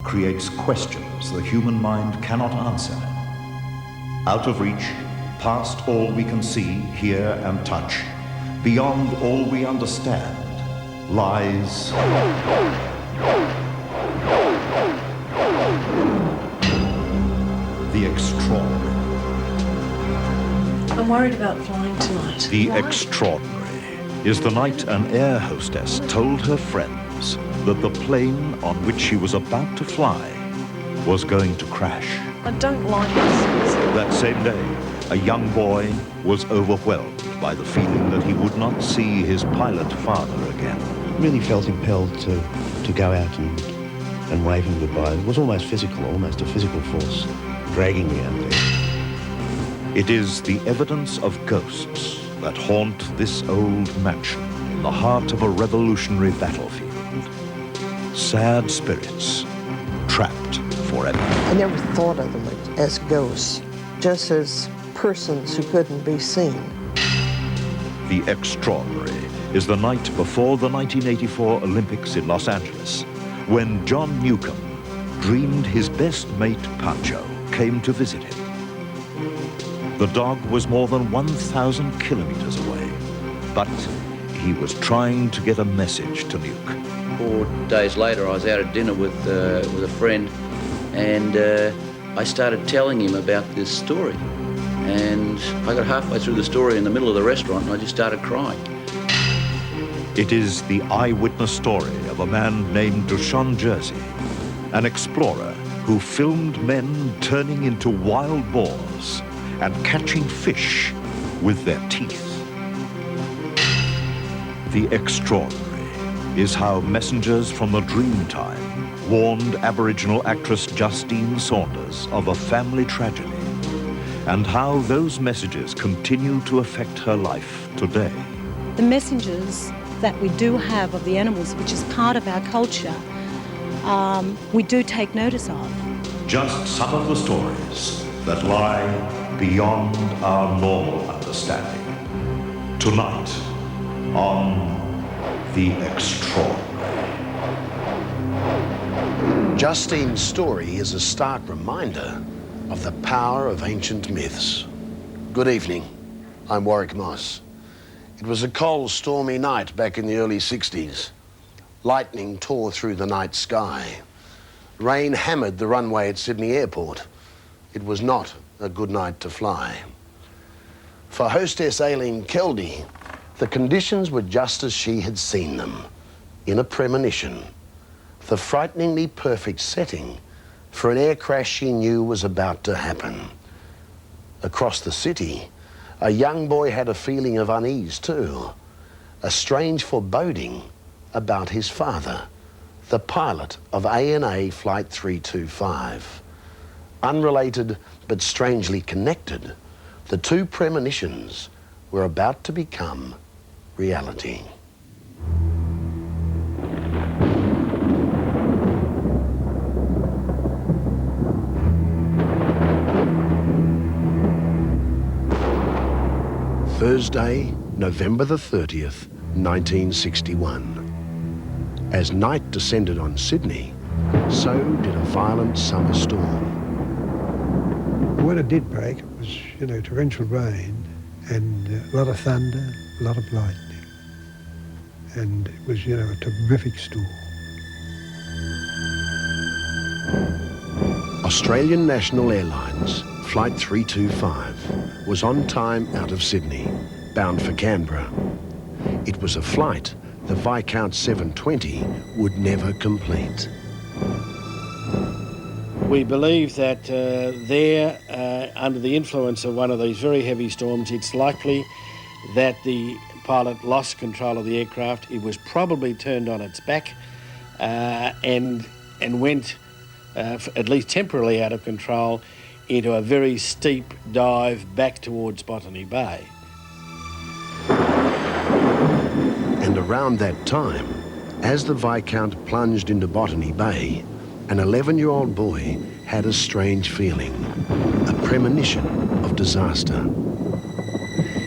creates questions the human mind cannot answer. Out of reach, past all we can see, hear, and touch, beyond all we understand, lies the extraordinary. I'm worried about flying tonight. The extraordinary is the night an air hostess told her friends that the plane on which she was about to fly was going to crash. I don't like this. That same day, a young boy was overwhelmed by the feeling that he would not see his pilot father again. Really felt impelled to go out and wave him goodbye. It was almost physical, almost a physical force dragging me out there. It is the evidence of ghosts that haunt this old mansion in the heart of a revolutionary battlefield. Sad spirits trapped forever. I never thought of them as ghosts, just as persons who couldn't be seen. The extraordinary is the night before the 1984 Olympics in Los Angeles, when John Newcomb dreamed his best mate, Pancho, came to visit him. The dog was more than 1,000 kilometers away, but he was trying to get a message to Nuke. 4 days later, I was out at dinner with a friend, and I started telling him about this story. And I got halfway through the story in the middle of the restaurant, and I just started crying. It is the eyewitness story of a man named Dushan Jersey, an explorer who filmed men turning into wild boars and catching fish with their teeth. The extraordinary is how messengers from the Dreamtime warned Aboriginal actress Justine Saunders of a family tragedy, and how those messages continue to affect her life today. The messengers that we do have of the animals, which is part of our culture, we do take notice of. Just some of the stories that lie beyond our normal understanding. Tonight on The Extraordinary. Justine's story is a stark reminder of the power of ancient myths. Good evening, I'm Warwick Moss. It was a cold, stormy night back in the early 60s. Lightning tore through the night sky. Rain hammered the runway at Sydney Airport. It was not a good night to fly. For hostess Aileen Keldy, the conditions were just as she had seen them, in a premonition. The frighteningly perfect setting for an air crash she knew was about to happen. Across the city, a young boy had a feeling of unease too, a strange foreboding about his father, the pilot of ANA Flight 325. Unrelated but strangely connected, the two premonitions were about to become reality. Thursday, November the 30th, 1961. As night descended on Sydney, so did a violent summer storm. When it did break, it was, torrential rain and a lot of thunder, a lot of lightning. And it was, a terrific storm. Australian National Airlines Flight 325 was on time out of Sydney, bound for Canberra. It was a flight the Viscount 720 would never complete. We believe that under the influence of one of these very heavy storms, it's likely that the pilot lost control of the aircraft. It was probably turned on its back and went, at least temporarily, out of control into a very steep dive back towards Botany Bay. And around that time, as the Viscount plunged into Botany Bay, an 11-year-old boy had a strange feeling, a premonition of disaster.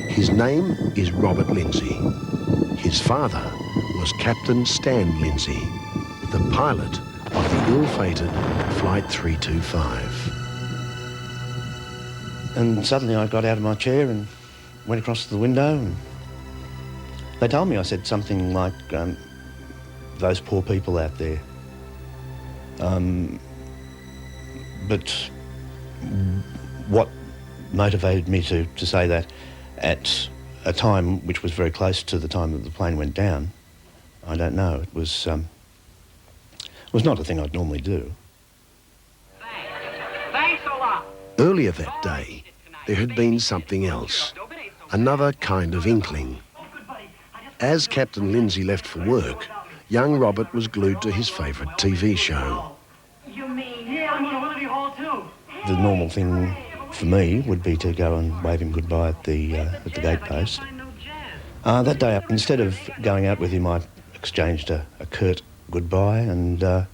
His name is Robert Lindsay. His father was Captain Stan Lindsay, the pilot of the ill-fated Flight 325. And suddenly I got out of my chair and went across to the window, and they told me, I said something like, those poor people out there. But what motivated me to say that at a time which was very close to the time that the plane went down, I don't know. It was not a thing I'd normally do. Thanks a lot. Earlier that day, there had been something else, another kind of inkling. As Captain Lindsay left for work, young Robert was glued to his favourite TV show. You mean, yeah, I'm going to Willoughby Hall too. The normal thing for me would be to go and wave him goodbye at the gatepost. That day, instead of going out with him, I exchanged a curt goodbye, and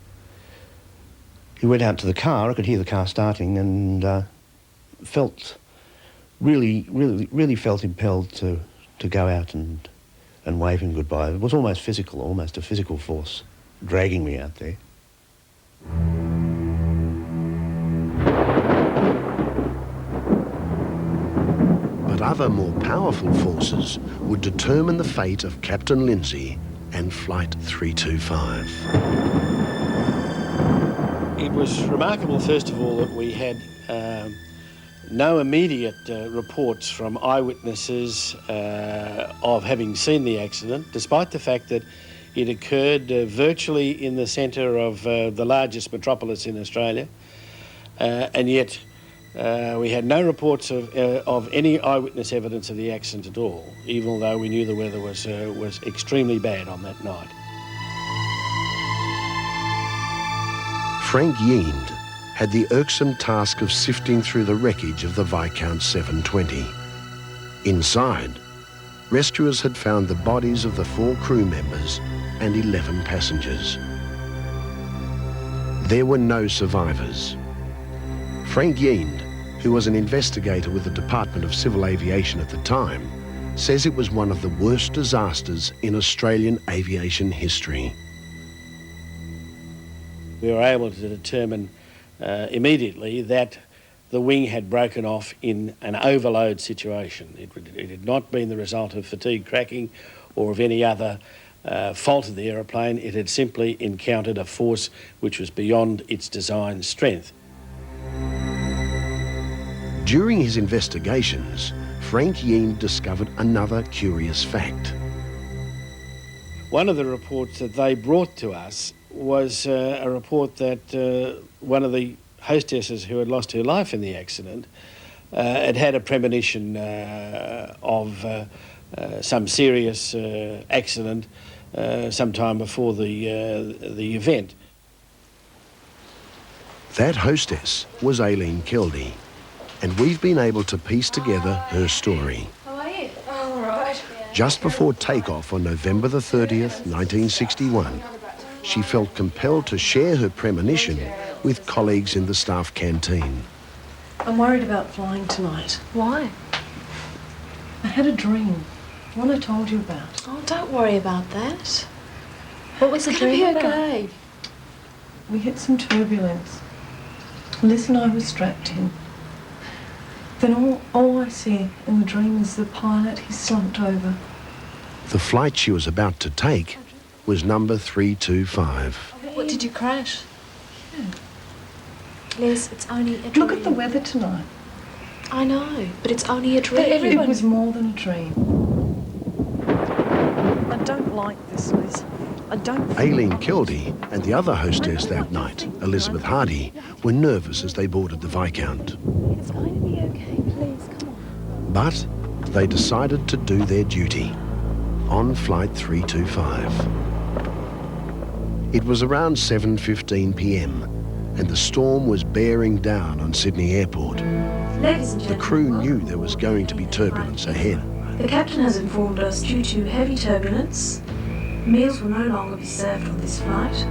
he went out to the car. I could hear the car starting, and really felt impelled to go out and wave him goodbye. It was almost physical, almost a physical force dragging me out there. But other more powerful forces would determine the fate of Captain Lindsay and Flight 325. It was remarkable, first of all, that we had no immediate reports from eyewitnesses of having seen the accident, despite the fact that it occurred virtually in the centre of the largest metropolis in Australia, and yet we had no reports of any eyewitness evidence of the accident at all, even though we knew the weather was extremely bad on that night. Frank Yeend had the irksome task of sifting through the wreckage of the Viscount 720. Inside, rescuers had found the bodies of the 4 crew members and 11 passengers. There were no survivors. Frank Yeend, who was an investigator with the Department of Civil Aviation at the time, says it was one of the worst disasters in Australian aviation history. We were able to determine immediately that the wing had broken off in an overload situation. It had not been the result of fatigue cracking or of any other fault of the aeroplane. It had simply encountered a force which was beyond its design strength. During his investigations, Frank Yeend discovered another curious fact. One of the reports that they brought to us was a report that one of the hostesses who had lost her life in the accident had a premonition of some serious accident sometime before the event. That hostess was Aileen Kildee, and we've been able to piece together her story. How are you? Oh, all right. Just before takeoff on November the 30th, 1961, she felt compelled to share her premonition with colleagues in the staff canteen. I'm worried about flying tonight. Why? I had a dream, one I told you about. Oh, don't worry about that. What was the dream about? Okay. We hit some turbulence. Liz and I were strapped in. Then all I see in the dream is the pilot. He's slumped over. The flight she was about to take was number 325. What, did you crash? Yeah. Liz, it's only a dream. Look at the weather tonight. I know, but it's only a dream. It was more than a dream. I don't like this, Liz. I don't... Aileen Kildee and the other hostess that night, Elizabeth Hardy, were nervous as they boarded the Viscount. It's going to be okay, please, come on. But they decided to do their duty on Flight 325. It was around 7:15 p.m. and the storm was bearing down on Sydney Airport. The crew knew there was going to be turbulence ahead. The captain has informed us due to heavy turbulence, meals will no longer be served on this flight.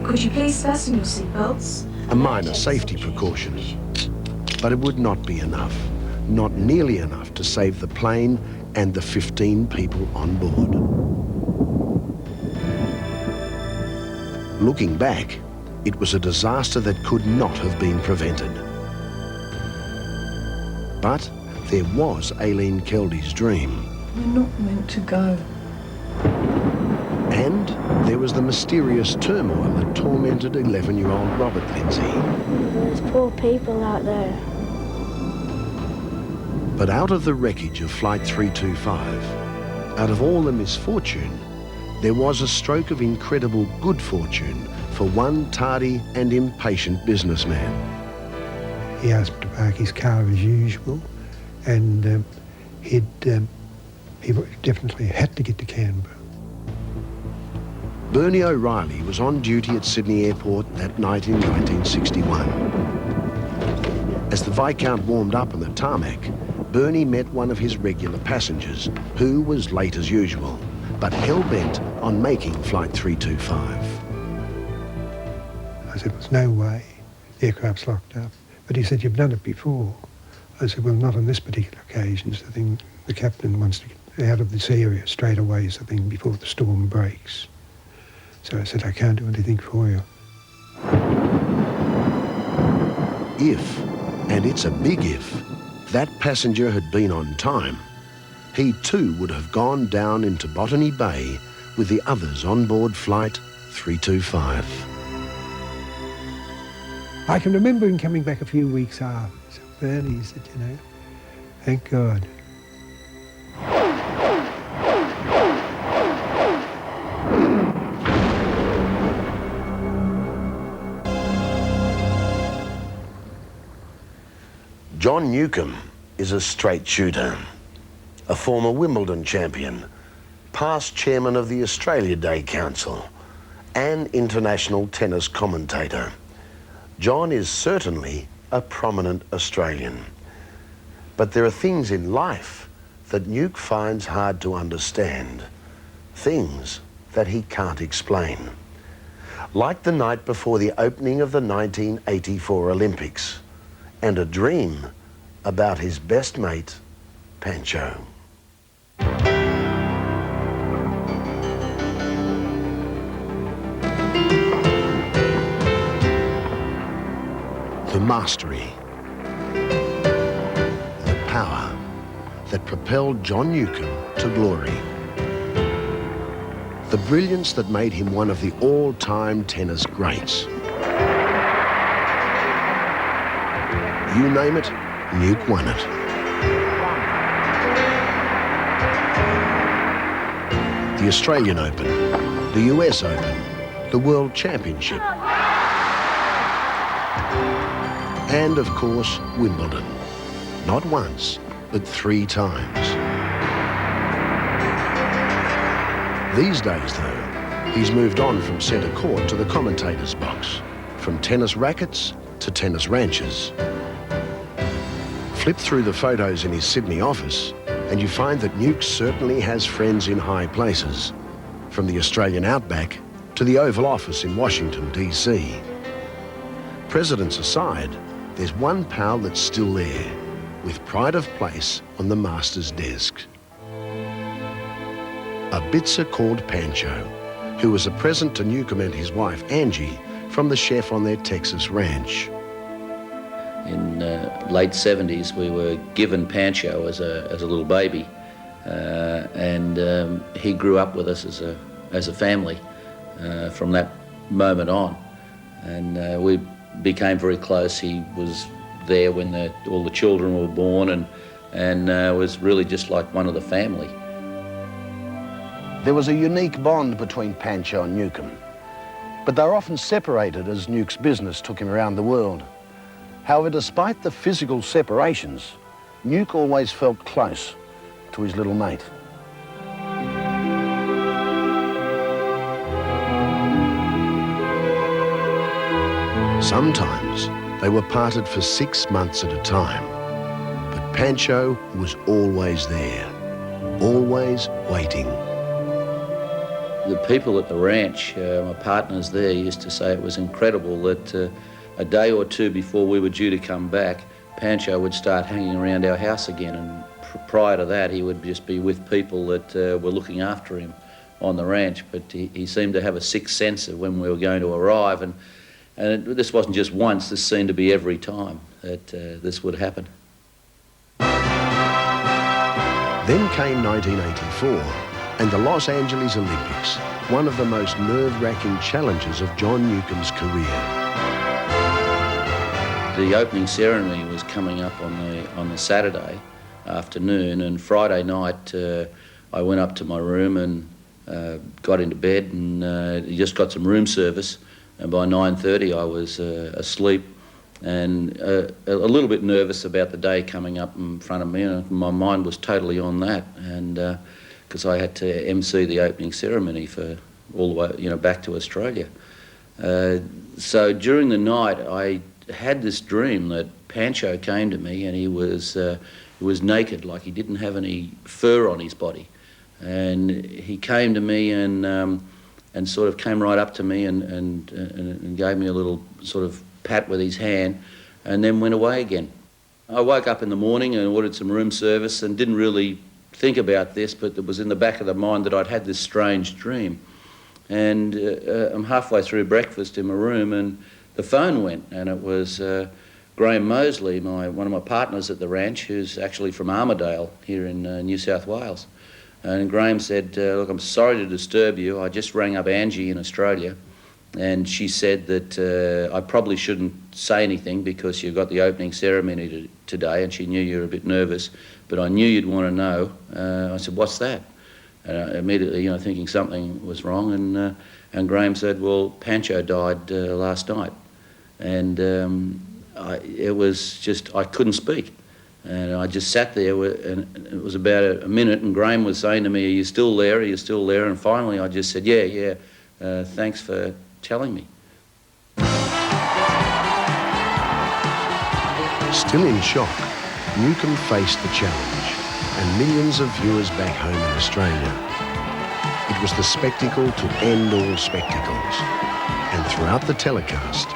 Could you please fasten your seatbelts? A minor safety precaution. But it would not be enough. Not nearly enough to save the plane and the 15 people on board. Looking back, it was a disaster that could not have been prevented. But there was Aileen Keldy's dream. We're not meant to go. And there was the mysterious turmoil that tormented 11-year-old Robert Lindsay. There's poor people out there. But out of the wreckage of Flight 325, out of all the misfortune, there was a stroke of incredible good fortune for one tardy and impatient businessman. He asked to park his car as usual, and he definitely had to get to Canberra. Bernie O'Reilly was on duty at Sydney Airport that night in 1961. As the Viscount warmed up on the tarmac, Bernie met one of his regular passengers, who was late as usual, but hell-bent on making Flight 325. I said, there's no way, the aircraft's locked up. But he said, you've done it before. I said, well, not on this particular occasion. So the captain wants to get out of this area straight away, so before the storm breaks. So I said, I can't do anything for you. If, and it's a big if, that passenger had been on time, he too would have gone down into Botany Bay with the others on board Flight 325. I can remember him coming back a few weeks after. So Bernie, he said, you know, thank God. John Newcombe is a straight shooter, a former Wimbledon champion, past chairman of the Australia Day Council, and international tennis commentator. John is certainly a prominent Australian. But there are things in life that Nuke finds hard to understand, things that he can't explain. Like the night before the opening of the 1984 Olympics, and a dream about his best mate, Pancho. The mastery, the power that propelled John Newcombe to glory. The brilliance that made him one of the all-time tennis greats. You name it, Nuke won it. The Australian Open, the US Open, the World Championship, and of course, Wimbledon. Not once, but 3 times. These days, though, he's moved on from centre court to the commentator's box, from tennis rackets to tennis ranches. Flip through the photos in his Sydney office and you find that Nuke certainly has friends in high places, from the Australian outback to the Oval Office in Washington, DC. Presidents aside, there's one pal that's still there, with pride of place on the master's desk. A bitzer called Pancho, who was a present to Newcombe and his wife, Angie, from the chef on their Texas ranch. In late 70s, we were given Pancho as a little baby, and he grew up with us as a family from that moment on, and we became very close. He was there when all the children were born, and was really just like one of the family. There was a unique bond between Pancho and Newcombe, but they were often separated as Nuke's business took him around the world. However, despite the physical separations, Nuke always felt close to his little mate. Sometimes they were parted for 6 months at a time, but Pancho was always there, always waiting. The people at the ranch, my partners there, used to say it was incredible that a day or two before we were due to come back, Pancho would start hanging around our house again, and prior to that he would just be with people that were looking after him on the ranch. But he seemed to have a sixth sense of when we were going to arrive, And this wasn't just once, this seemed to be every time that this would happen. Then came 1984 and the Los Angeles Olympics, one of the most nerve-wracking challenges of John Newcomb's career. The opening ceremony was coming up on the Saturday afternoon, and Friday night I went up to my room and got into bed and just got some room service, and by 9:30 I was asleep and a little bit nervous about the day coming up in front of me, and my mind was totally on that, and because I had to MC the opening ceremony for all the way, back to Australia. So during the night I had this dream that Pancho came to me, and he was naked, like he didn't have any fur on his body, and he came to me and sort of came right up to me and gave me a little sort of pat with his hand, and then went away again. I woke up in the morning and ordered some room service and didn't really think about this, but it was in the back of the mind that I'd had this strange dream. And I'm halfway through breakfast in my room and the phone went, and it was Graham Mosley, one of my partners at the ranch, who's actually from Armidale here in New South Wales. And Graham said, look, I'm sorry to disturb you. I just rang up Angie in Australia, and she said that I probably shouldn't say anything because you've got the opening ceremony today, and she knew you were a bit nervous, but I knew you'd want to know. I said, what's that? And immediately, thinking something was wrong, and Graham said, well, Pancho died last night. And it was just, I couldn't speak. And I just sat there, and it was about a minute, and Graham was saying to me, are you still there? Are you still there? And finally I just said, yeah, thanks for telling me. Still in shock, Newcomb faced the challenge, and millions of viewers back home in Australia. It was the spectacle to end all spectacles, and throughout the telecast,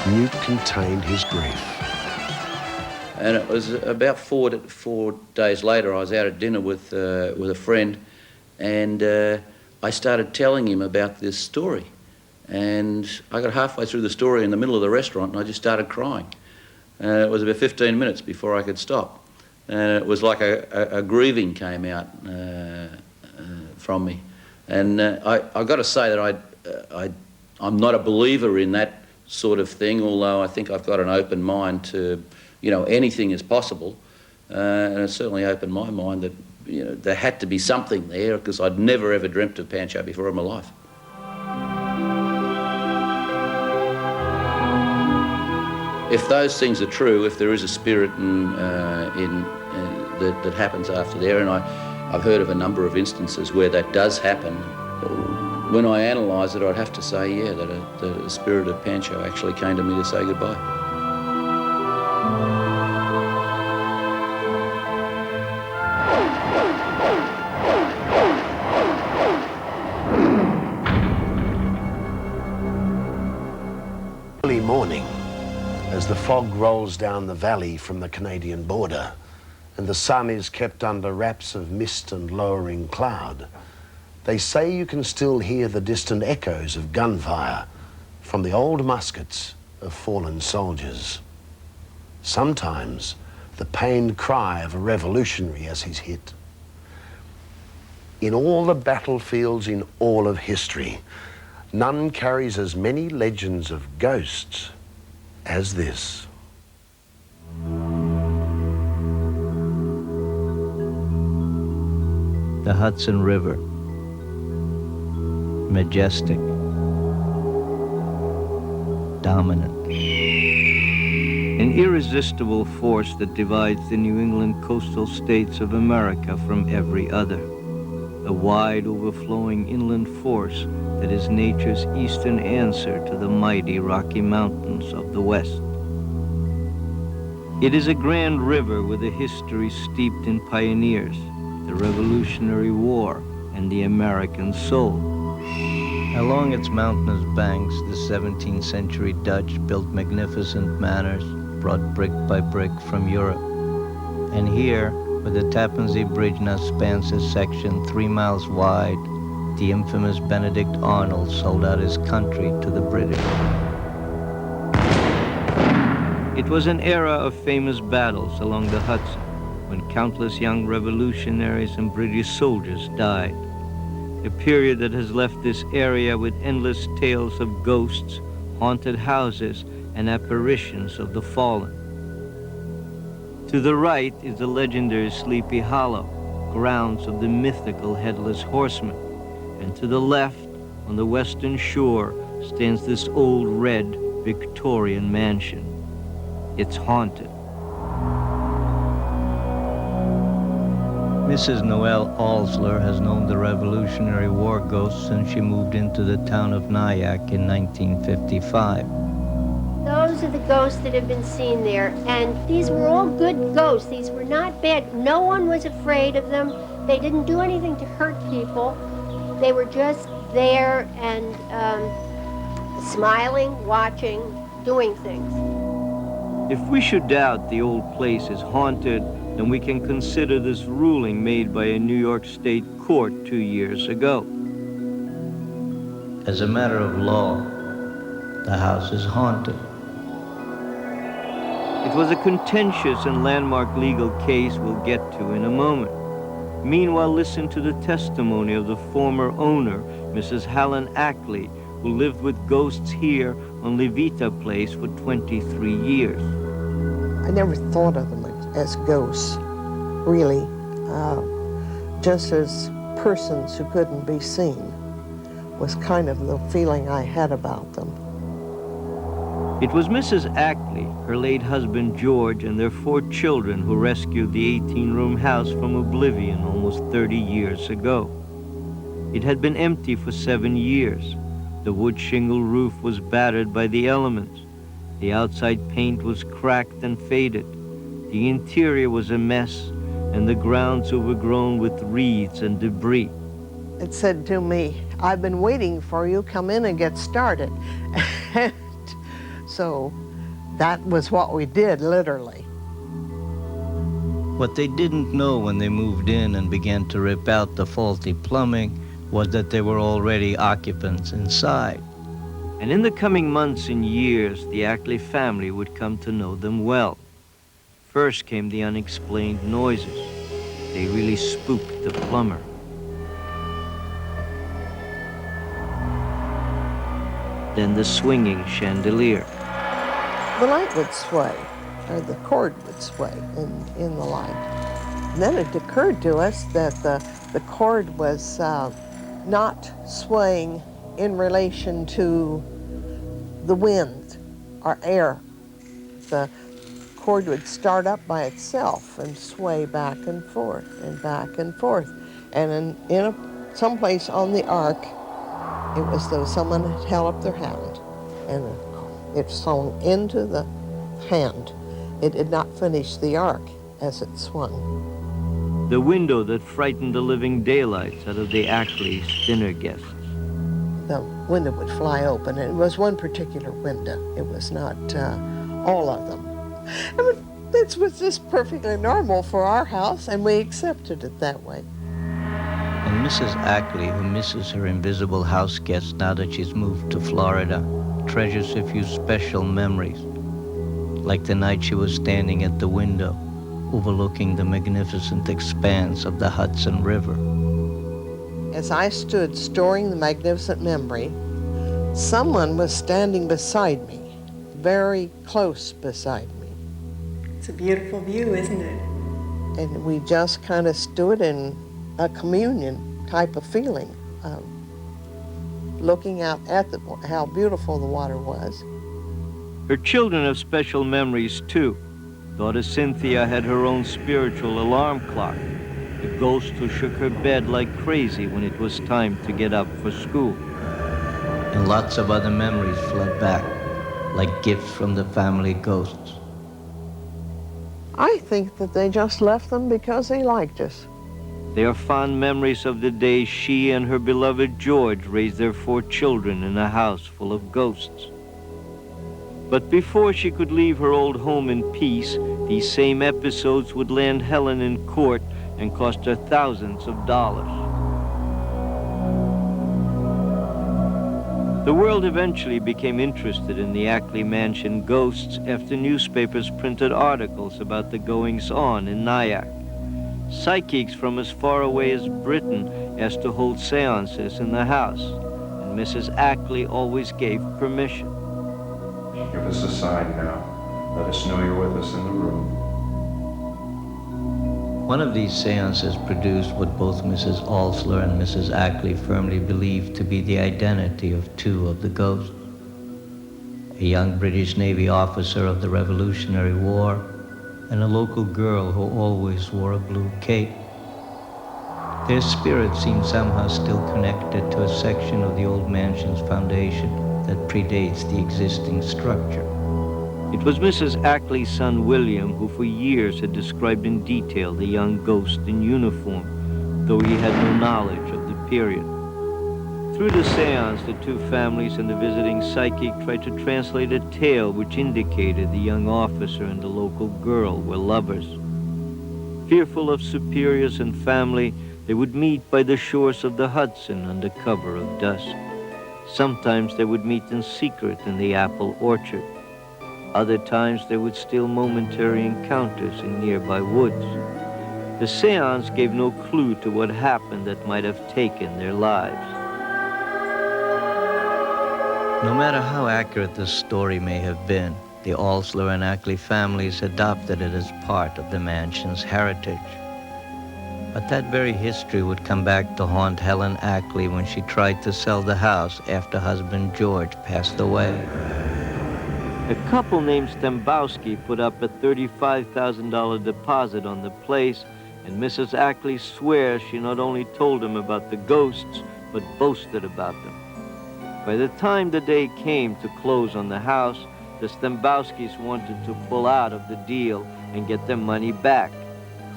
Newt contained his grief. And it was about 4 days later, I was out at dinner with a friend, and I started telling him about this story. And I got halfway through the story in the middle of the restaurant, and I just started crying. It was about 15 minutes before I could stop. And it was like a grieving came out from me. And I got to say that I'm not a believer in that sort of thing, although I think I've got an open mind to, anything is possible. And it certainly opened my mind that, there had to be something there, because I'd never ever dreamt of Pancho before in my life. If those things are true, if there is a spirit that happens after there, and I've heard of a number of instances where that does happen, when I analyse it, I'd have to say, yeah, that the spirit of Pancho actually came to me to say goodbye. Early morning, as the fog rolls down the valley from the Canadian border and the sun is kept under wraps of mist and lowering cloud, they say you can still hear the distant echoes of gunfire from the old muskets of fallen soldiers. Sometimes the pained cry of a revolutionary as he's hit. In all the battlefields in all of history, none carries as many legends of ghosts as this. The Hudson River, majestic, dominant. An irresistible force that divides the New England coastal states of America from every other. A wide, overflowing inland force that is nature's eastern answer to the mighty Rocky Mountains of the West. It is a grand river with a history steeped in pioneers, the Revolutionary War, and the American soul. Along its mountainous banks, the 17th century Dutch built magnificent manors brought brick by brick from Europe. And here, where the Tappan Zee Bridge now spans a section 3 miles wide, the infamous Benedict Arnold sold out his country to the British. It was an era of famous battles along the Hudson, when countless young revolutionaries and British soldiers died. A period that has left this area with endless tales of ghosts, haunted houses, and apparitions of the fallen. To the right is the legendary Sleepy Hollow, grounds of the mythical Headless Horseman. And to the left, on the western shore, stands this old red Victorian mansion. It's haunted. Mrs. Noelle Alsler has known the Revolutionary War ghosts since she moved into the town of Nyack in 1955. Those are the ghosts that have been seen there, and these were all good ghosts. These were not bad. No one was afraid of them. They didn't do anything to hurt people. They were just there and smiling, watching, doing things. If we should doubt the old place is haunted, then we can consider this ruling made by a New York State court 2 years ago. As a matter of law, the house is haunted. It was a contentious and landmark legal case we'll get to in a moment. Meanwhile, listen to the testimony of the former owner, Mrs. Helen Ackley, who lived with ghosts here on Levita Place for 23 years. I never thought of them as ghosts, really, just as persons who couldn't be seen was kind of the feeling I had about them. It was Mrs. Ackley, her late husband George, and their 4 children who rescued the 18-room house from oblivion almost 30 years ago. It had been empty for 7 years. The wood shingle roof was battered by the elements. The outside paint was cracked and faded. The interior was a mess, and the grounds overgrown with reeds and debris. It said to me, "I've been waiting for you, come in and get started." So that was what we did, literally. What they didn't know when they moved in and began to rip out the faulty plumbing was that there were already occupants inside. And in the coming months and years, the Ackley family would come to know them well. First came the unexplained noises. They really spooked the plumber. Then the swinging chandelier. The light would sway, or the cord would sway in the light. And then it occurred to us that the cord was not swaying in relation to the wind or air. The cord would start up by itself and sway back and forth and back and forth. And someplace on the ark, it was as though someone had held up their hand and it swung into the hand. It did not finish the arc as it swung. The window that frightened the living daylights out of the Ackley's dinner guests. The window would fly open, and it was one particular window. It was not all of them. I mean, this was just perfectly normal for our house, and we accepted it that way. And Mrs. Ackley, who misses her invisible house guests now that she's moved to Florida, treasures a few special memories, like the night she was standing at the window, overlooking the magnificent expanse of the Hudson River. As I stood storing the magnificent memory, someone was standing beside me, very close beside me. It's a beautiful view, isn't it? And we just kind of stood in a communion type of feeling, looking out at how beautiful the water was. Her children have special memories too. Daughter Cynthia had her own spiritual alarm clock, the ghost who shook her bed like crazy when it was time to get up for school. And lots of other memories flood back, like gifts from the family ghosts. I think that they just left them because they liked us. They are fond memories of the day she and her beloved George raised their 4 children in a house full of ghosts. But before she could leave her old home in peace, these same episodes would land Helen in court and cost her thousands of dollars. The world eventually became interested in the Ackley Mansion ghosts after newspapers printed articles about the goings-on in Nyack. Psychics from as far away as Britain asked to hold seances in the house, and Mrs. Ackley always gave permission. Give us a sign now. Let us know you're with us in the room. One of these seances produced what both Mrs. Alsler and Mrs. Ackley firmly believed to be the identity of two of the ghosts. A young British Navy officer of the Revolutionary War and a local girl who always wore a blue cape. Their spirits seemed somehow still connected to a section of the old mansion's foundation that predates the existing structure. It was Mrs. Ackley's son, William, who for years had described in detail the young ghost in uniform, though he had no knowledge of the period. Through the seance, the two families and the visiting psychic tried to translate a tale which indicated the young officer and the local girl were lovers. Fearful of superiors and family, they would meet by the shores of the Hudson under cover of dusk. Sometimes they would meet in secret in the apple orchard. Other times they would steal momentary encounters in nearby woods. The seance gave no clue to what happened that might have taken their lives. No matter how accurate the story may have been, the Alsler and Ackley families adopted it as part of the mansion's heritage. But that very history would come back to haunt Helen Ackley when she tried to sell the house after husband George passed away. A couple named Stembowski put up a $35,000 deposit on the place, and Mrs. Ackley swears she not only told him about the ghosts, but boasted about them. By the time the day came to close on the house, the Stembowskis wanted to pull out of the deal and get their money back,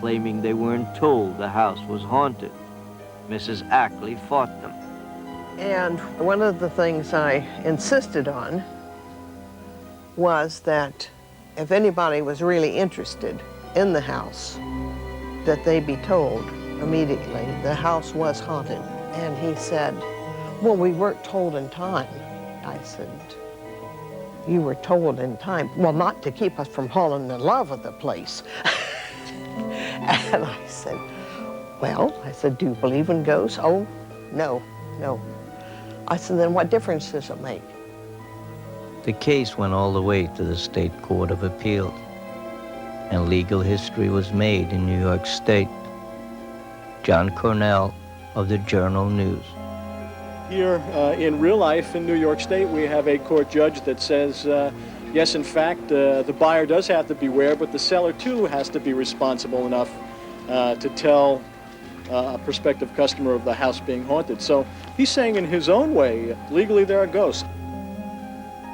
claiming they weren't told the house was haunted. Mrs. Ackley fought them. And one of the things I insisted on was that if anybody was really interested in the house, that they be told immediately the house was haunted. And he said, well, we weren't told in time. I said, you were told in time. Well, not to keep us from falling in love with the place. And I said, well, I said, do you believe in ghosts? Oh, no. I said, then what difference does it make? The case went all the way to the State Court of Appeals, and legal history was made in New York State. John Cornell of the Journal News. Here in real life in New York State, we have a court judge that says, yes, in fact, the buyer does have to beware, but the seller too has to be responsible enough to tell a prospective customer of the house being haunted. So he's saying in his own way, legally there are ghosts.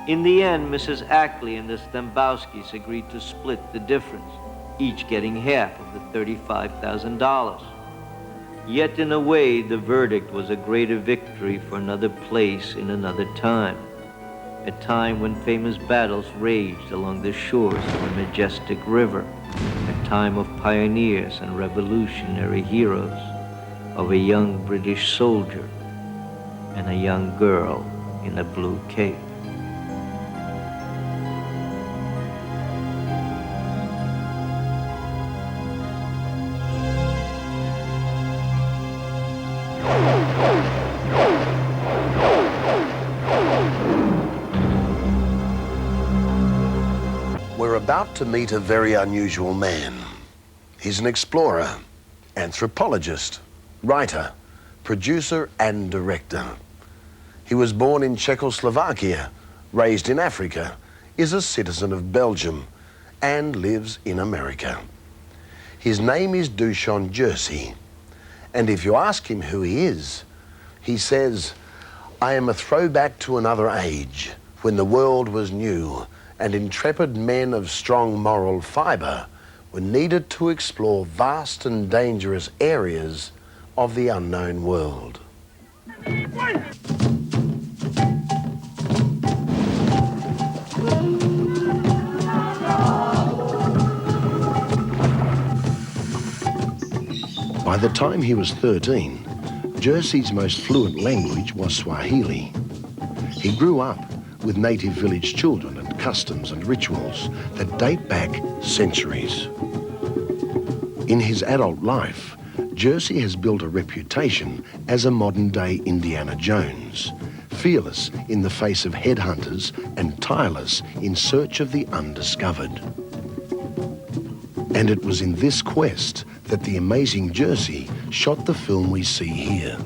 In the end, Mrs. Ackley and the Stembowskis agreed to split the difference, each getting half of the $35,000. Yet in a way, the verdict was a greater victory for another place in another time, a time when famous battles raged along the shores of a majestic river, a time of pioneers and revolutionary heroes, of a young British soldier and a young girl in a blue cape. We're about to meet a very unusual man. He's an explorer, anthropologist, writer, producer and director. He was born in Czechoslovakia, raised in Africa, is a citizen of Belgium and lives in America. His name is Dušan Jersey, and if you ask him who he is, he says, I am a throwback to another age when the world was new and intrepid men of strong moral fibre were needed to explore vast and dangerous areas of the unknown world. By the time he was 13, Jersey's most fluent language was Swahili. He grew up with native village children and customs and rituals that date back centuries. In his adult life, Jersey has built a reputation as a modern-day Indiana Jones, fearless in the face of headhunters and tireless in search of the undiscovered. And it was in this quest that the amazing Jersey shot the film we see here.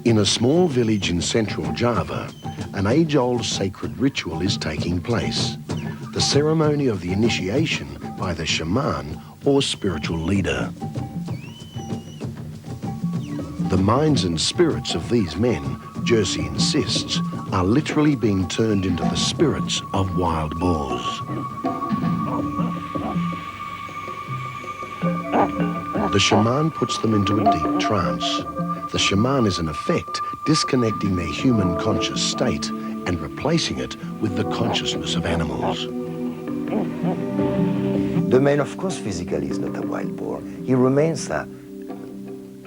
In a small village in central Java, an age-old sacred ritual is taking place, the ceremony of the initiation by the shaman or spiritual leader. The minds and spirits of these men, Jersey insists, are literally being turned into the spirits of wild boars. The shaman puts them into a deep trance. The shaman is in effect disconnecting their human conscious state and replacing it with the consciousness of animals. The man, of course, physically is not a wild boar. He remains a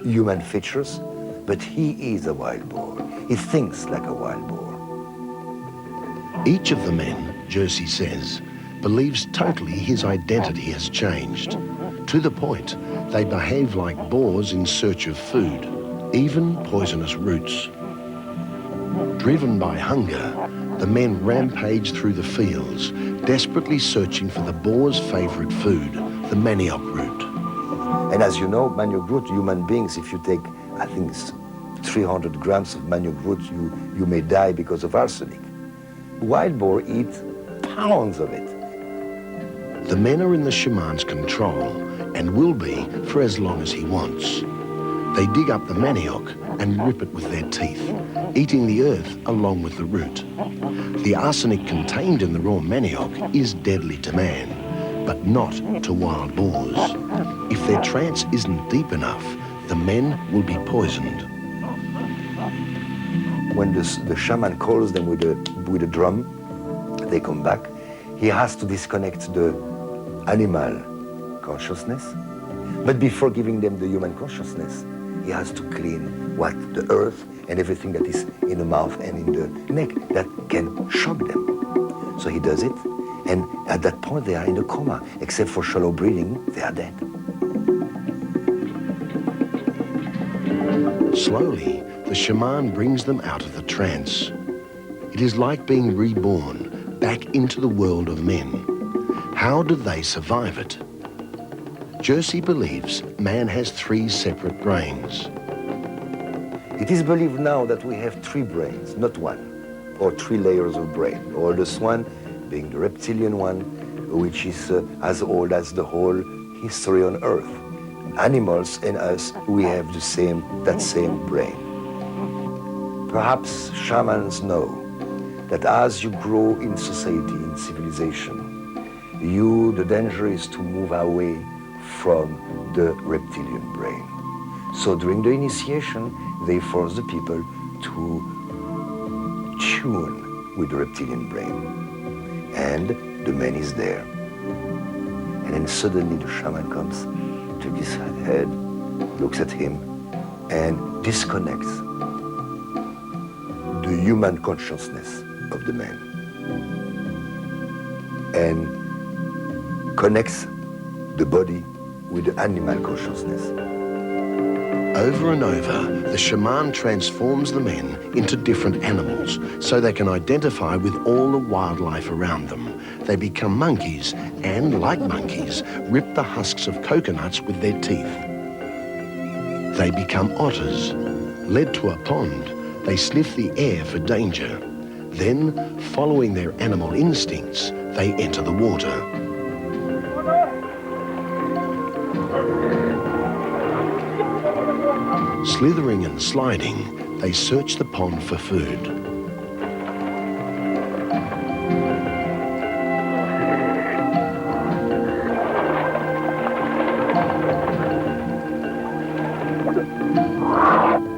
human features, but he is a wild boar. He thinks like a wild boar. Each of the men, Jersey says, believes totally his identity has changed. To the point, they behave like boars in search of food, even poisonous roots. Driven by hunger, the men rampage through the fields, desperately searching for the boar's favorite food, the manioc root. And as you know, manioc root, human beings, if you take, I think it's 300 grams of manioc root, you may die because of arsenic. Wild boar eat pounds of it. The men are in the shaman's control and will be for as long as he wants. They dig up the manioc and rip it with their teeth, eating the earth along with the root. The arsenic contained in the raw manioc is deadly to man, but not to wild boars. If their trance isn't deep enough, the men will be poisoned. When the shaman calls them with a drum, they come back. He has to disconnect the animal consciousness, but before giving them the human consciousness, he has to clean the earth and everything that is in the mouth and in the neck that can shock them. So he does it, and at that point they are in a coma. Except for shallow breathing, they are dead. Slowly, the shaman brings them out of the trance. It is like being reborn back into the world of men. How did they survive it? Jersey believes man has 3 separate brains. It is believed now that we have 3 brains, not 1, or 3 layers of brain. The oldest one being the reptilian one, which is as old as the whole history on Earth. Animals and us, we have that same brain. Perhaps shamans know that as you grow in society, in civilization, the danger is to move away from the reptilian brain. So during the initiation, they force the people to tune with the reptilian brain. And the man is there. And then suddenly the shaman comes, took his head, looks at him, and disconnects the human consciousness of the man. And connects the body with the animal consciousness. Over and over, the shaman transforms the men into different animals so they can identify with all the wildlife around them. They become monkeys and, like monkeys, rip the husks of coconuts with their teeth. They become otters. Led to a pond, they sniff the air for danger. Then, following their animal instincts, they enter the water. Slithering and sliding, they search the pond for food.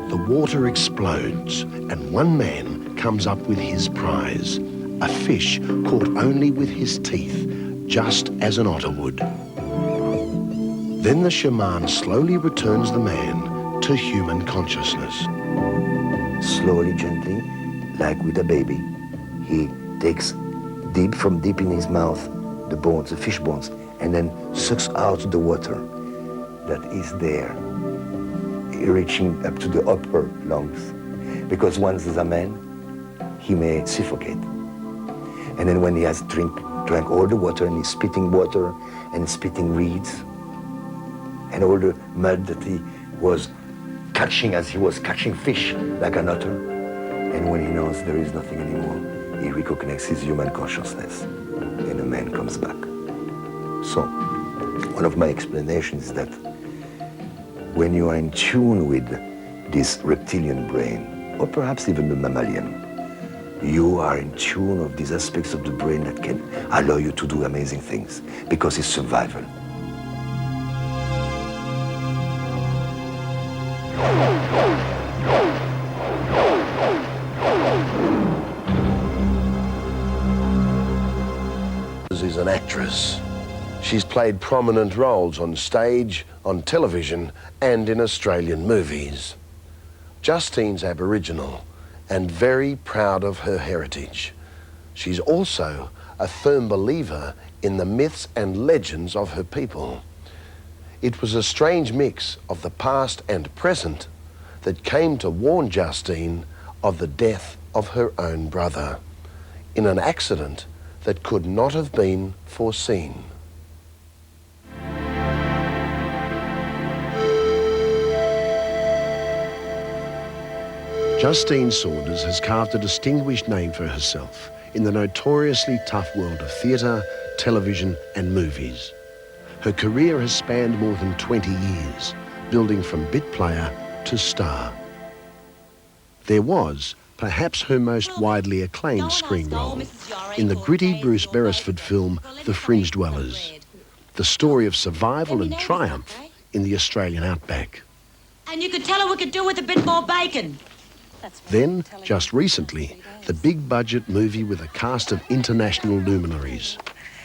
The water explodes, and one man comes up with his prize, a fish caught only with his teeth, just as an otter would. Then the shaman slowly returns the man to human consciousness. Slowly, gently, like with a baby, he takes from deep in his mouth the bones, the fish bones, and then sucks out the water that is there, reaching up to the upper lungs. Because once as a man, he may suffocate. And then when he has drank all the water, and he's spitting water and spitting reeds, and all the mud that he was catching as he was catching fish like an otter, and when he knows there is nothing anymore, he recognizes his human consciousness, and the man comes back. So, one of my explanations is that when you are in tune with this reptilian brain, or perhaps even the mammalian, you are in tune of these aspects of the brain that can allow you to do amazing things, because it's survival. Is an actress. She's played prominent roles on stage, on television, and in Australian movies. Justine's Aboriginal and very proud of her heritage. She's also a firm believer in the myths and legends of her people. It was a strange mix of the past and present that came to warn Justine of the death of her own brother in an accident that could not have been foreseen. Justine Saunders has carved a distinguished name for herself in the notoriously tough world of theatre, television and movies. Her career has spanned more than 20 years, building from bit player to star. There was perhaps her most widely acclaimed screen role in the gritty Bruce Beresford film The Fringe Dwellers, the story of survival and triumph in the Australian outback. And you could tell her we could do with a bit more bacon. Then, just recently, the big-budget movie with a cast of international luminaries,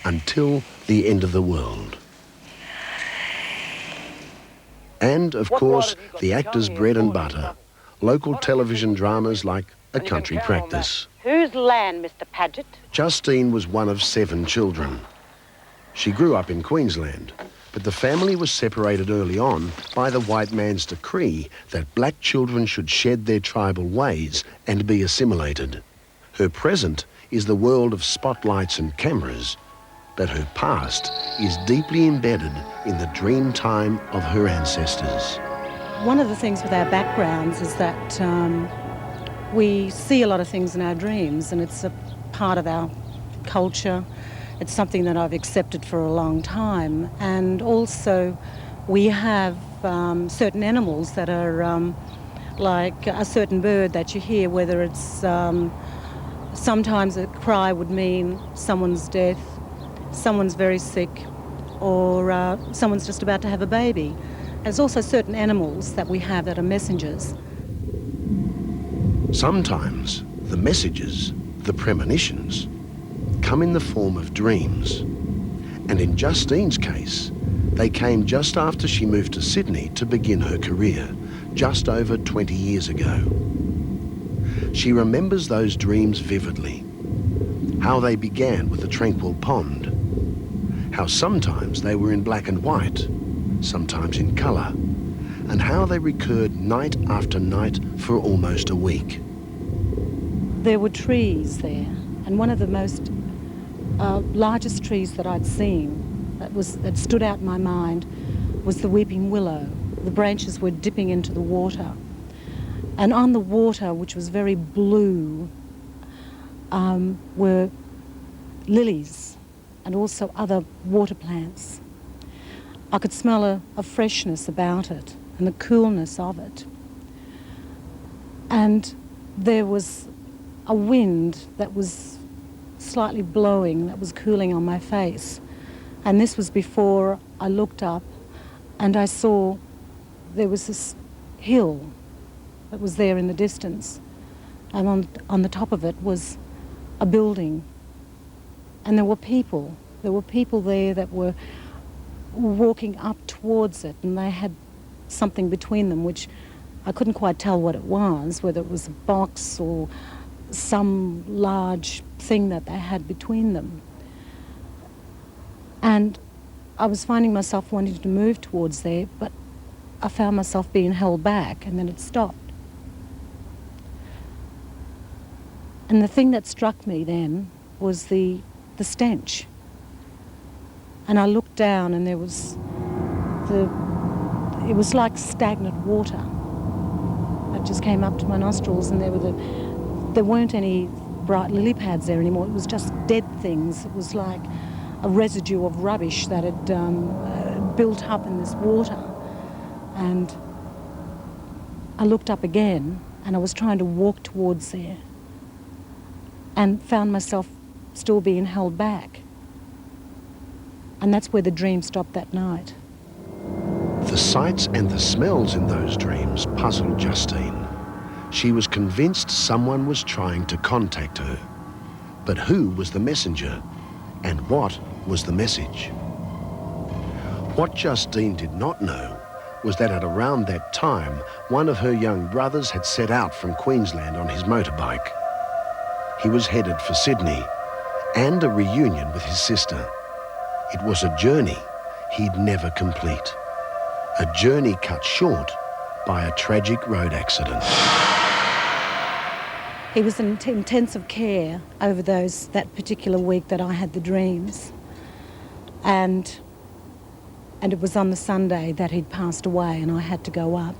Until the End of the World. And, of course, the actor's bread and butter, local television dramas like A Country Practice. Whose land, Mr. Paget? Justine was one of 7 children. She grew up in Queensland, but the family was separated early on by the white man's decree that black children should shed their tribal ways and be assimilated. Her present is the world of spotlights and cameras, but her past is deeply embedded in the dream time of her ancestors. One of the things with our backgrounds is that we see a lot of things in our dreams, and it's a part of our culture. It's something that I've accepted for a long time. And also we have certain animals that are like a certain bird that you hear, whether it's sometimes a cry would mean someone's death, someone's very sick, or someone's just about to have a baby. There's also certain animals that we have that are messengers. Sometimes the messages, the premonitions, come in the form of dreams. And in Justine's case, they came just after she moved to Sydney to begin her career, just over 20 years ago. She remembers those dreams vividly, how they began with a tranquil pond, how sometimes they were in black and white, sometimes in colour, and how they recurred night after night for almost a week. There were trees there, and one of the most largest trees that I'd seen that stood out in my mind was the weeping willow. The branches were dipping into the water, and on the water, which was very blue, were lilies and also other water plants. I could smell a freshness about it and the coolness of it. And there was a wind that was slightly blowing, that was cooling on my face. And this was before I looked up and I saw there was this hill that was there in the distance. And on the top of it was a building. And there were people. There were people there that were walking up towards it, and they had something between them which I couldn't quite tell what it was, whether it was a box or some large thing that they had between them. And I was finding myself wanting to move towards there, but I found myself being held back, and then it stopped. And the thing that struck me then was the stench. And I looked down, and there was it was like stagnant water. It just came up to my nostrils, and there weren't any bright lily pads there anymore. It was just dead things. It was like a residue of rubbish that had built up in this water. And I looked up again, and I was trying to walk towards there, and found myself still being held back. And that's where the dream stopped that night. The sights and the smells in those dreams puzzled Justine. She was convinced someone was trying to contact her. But who was the messenger? And what was the message? What Justine did not know was that at around that time, one of her young brothers had set out from Queensland on his motorbike. He was headed for Sydney and a reunion with his sister. It was a journey he'd never complete. A journey cut short by a tragic road accident. He was in intensive care over that particular week that I had the dreams. And it was on the Sunday that he'd passed away, and I had to go up.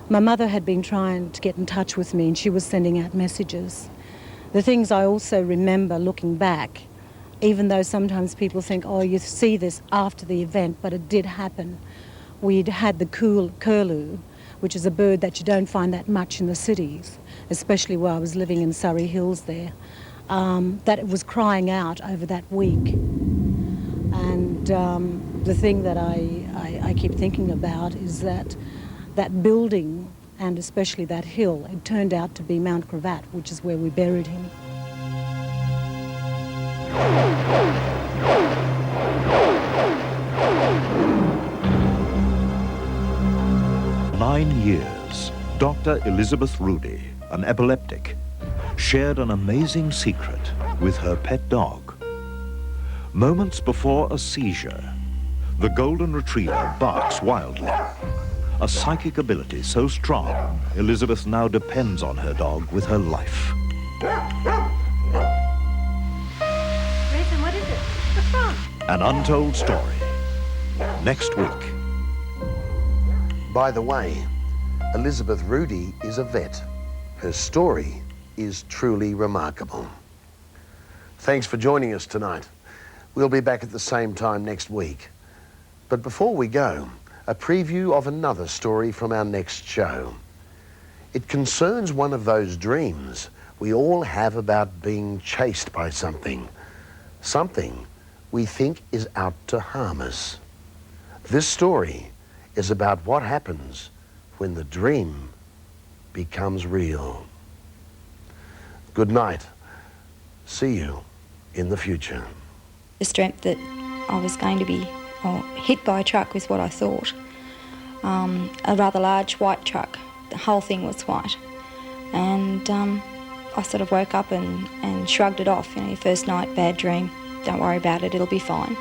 My mother had been trying to get in touch with me, and she was sending out messages. The things I also remember looking back, even though sometimes people think, oh, you see this after the event, but it did happen. We'd had the curlew, which is a bird that you don't find that much in the cities, especially where I was living in Surrey Hills there, that it was crying out over that week. And the thing that I keep thinking about is that building, and especially that hill, it turned out to be Mount Cravat, which is where we buried him. 9 years, Dr. Elizabeth Rudy, an epileptic, shared an amazing secret with her pet dog. Moments before a seizure, the golden retriever barks wildly. A psychic ability so strong, Elizabeth now depends on her dog with her life. Nathan, what is it? What's wrong? An untold story. Next week. By the way, Elizabeth Rudy is a vet. Her story is truly remarkable. Thanks for joining us tonight. We'll be back at the same time next week. But before we go, a preview of another story from our next show. It concerns one of those dreams we all have about being chased by something. Something we think is out to harm us. This story is about what happens when the dream becomes real. Good night. See you in the future. Just dreamt that I was going to be hit by a truck with what I thought. A rather large white truck. The whole thing was white. And I sort of woke up and shrugged it off. You know, your first night, bad dream. Don't worry about it, it'll be fine.